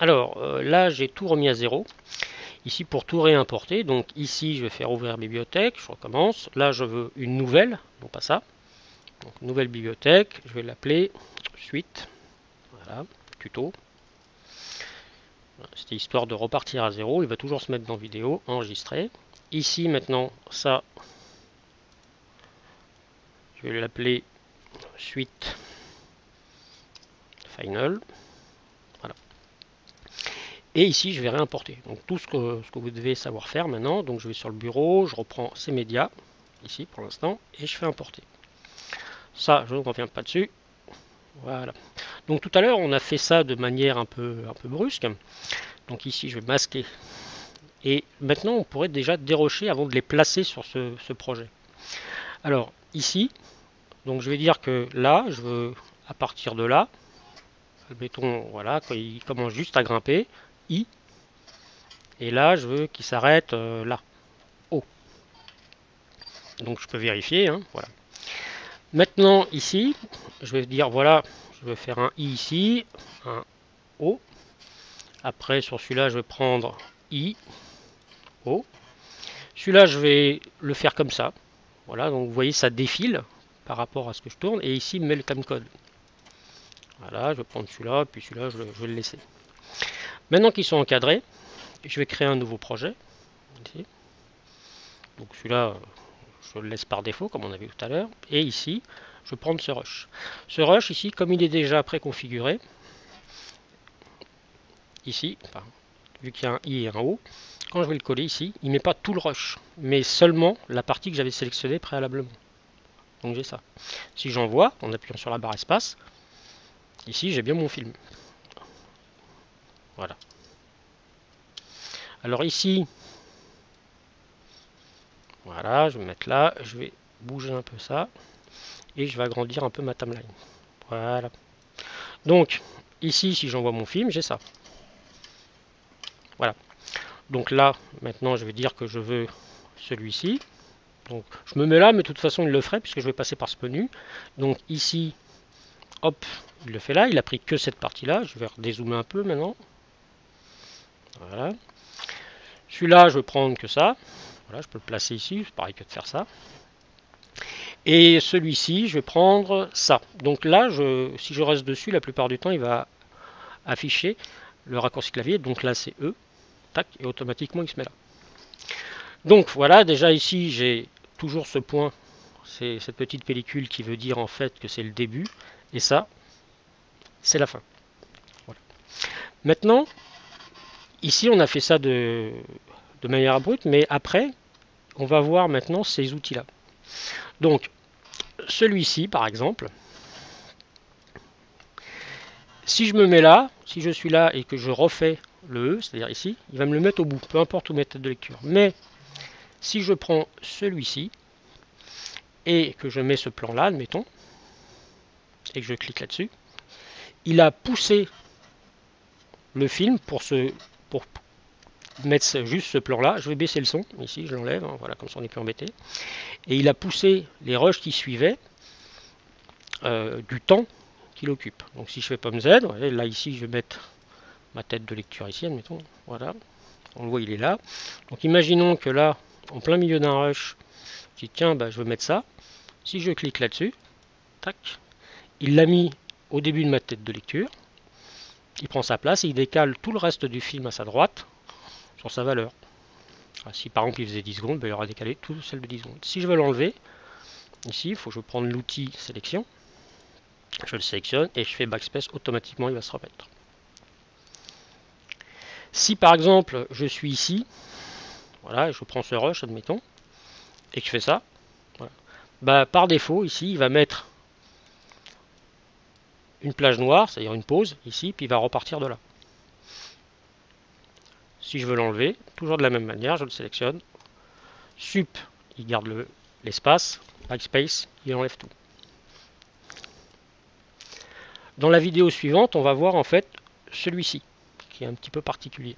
Alors là, j'ai tout remis à zéro. Ici, pour tout réimporter, donc ici, je vais faire ouvrir bibliothèque, je recommence. Là, je veux une nouvelle, non pas ça. Donc, nouvelle bibliothèque, je vais l'appeler suite. Voilà, tuto. C'était histoire de repartir à zéro. Il va toujours se mettre dans vidéo, enregistrer. Ici, maintenant, ça, je vais l'appeler suite final. Voilà. Et ici, je vais réimporter. Donc tout ce que vous devez savoir faire maintenant. Donc je vais sur le bureau, je reprends ces médias, ici pour l'instant, et je fais importer. Ça, je ne reviens pas dessus. Voilà. Donc tout à l'heure, on a fait ça de manière un peu brusque. Donc ici, je vais masquer. Et maintenant, on pourrait déjà dérocher avant de les placer sur ce projet. Alors ici, donc je vais dire que là, je veux à partir de là, admettons, voilà, quand il commence juste à grimper, I, et là, je veux qu'il s'arrête là, O. Donc je peux vérifier, hein, voilà. Maintenant, ici, je vais dire, voilà, je vais faire un I ici, un O. Après, sur celui-là, je vais prendre I, O. Celui-là, je vais le faire comme ça. Voilà, donc vous voyez, ça défile par rapport à ce que je tourne. Et ici, il me met le timecode. Voilà, je vais prendre celui-là, puis celui-là, je vais le laisser. Maintenant qu'ils sont encadrés, je vais créer un nouveau projet. Ici. Donc celui-là, je le laisse par défaut, comme on a vu tout à l'heure. Et ici, je vais prendre ce rush. Ce rush, ici, comme il est déjà préconfiguré, ici, enfin, vu qu'il y a un I et un O, quand je vais le coller ici, il ne met pas tout le rush, mais seulement la partie que j'avais sélectionnée préalablement. Donc j'ai ça. Si j'envoie, en appuyant sur la barre espace, ici j'ai bien mon film. Voilà. Alors ici, voilà, je vais mettre là, je vais bouger un peu ça, et je vais agrandir un peu ma timeline. Voilà. Donc, ici, si j'envoie mon film, j'ai ça. Voilà. Donc là, maintenant, je vais dire que je veux celui-ci. Donc, je me mets là, mais de toute façon, il le ferait, puisque je vais passer par ce menu. Donc ici, hop, il le fait là. Il a pris que cette partie-là. Je vais redézoomer un peu maintenant. Voilà. Celui-là, je vais prendre que ça. Voilà, je peux le placer ici. C'est pareil que de faire ça. Et celui-ci, je vais prendre ça. Donc là, si je reste dessus, la plupart du temps, il va afficher le raccourci clavier. Donc là, c'est E. Tac, et automatiquement, il se met là. Donc voilà, déjà ici, j'ai toujours ce point. C'est cette petite pellicule qui veut dire en fait que c'est le début. Et ça, c'est la fin. Voilà. Maintenant, ici, on a fait ça de manière abrupte, mais après, on va voir maintenant ces outils-là. Donc, celui-ci, par exemple, si je me mets là, si je suis là et que je refais le E, c'est-à-dire ici, il va me le mettre au bout, peu importe où mettre de lecture. Mais si je prends celui-ci et que je mets ce plan-là, admettons, et que je clique là-dessus, il a poussé le film pour mettre juste ce plan-là. Je vais baisser le son, ici je l'enlève, hein, voilà, comme ça on n'est plus embêté. Et il a poussé les rushs qui suivaient du temps qu'il occupe. Donc si je fais pomme Z, là ici je vais mettre ma tête de lecture ici, admettons, voilà, on le voit, il est là. Donc imaginons que là, en plein milieu d'un rush, je dis tiens, bah, je vais mettre ça. Si je clique là-dessus, tac, il l'a mis au début de ma tête de lecture. Il prend sa place et il décale tout le reste du film à sa droite sur sa valeur. Si par exemple il faisait 10 secondes, ben, il aura décalé tout celle de 10 secondes. Si je veux l'enlever, ici, il faut que je prenne l'outil sélection. Je le sélectionne et je fais backspace, automatiquement il va se remettre. Si par exemple je suis ici, voilà, je prends ce rush, admettons, et que je fais ça, voilà, bah, par défaut, ici, il va mettre une plage noire, c'est-à-dire une pause, ici, puis il va repartir de là. Si je veux l'enlever, toujours de la même manière, je le sélectionne. Sup, il garde l'espace, backspace, il enlève tout. Dans la vidéo suivante, on va voir en fait celui-ci, qui est un petit peu particulier.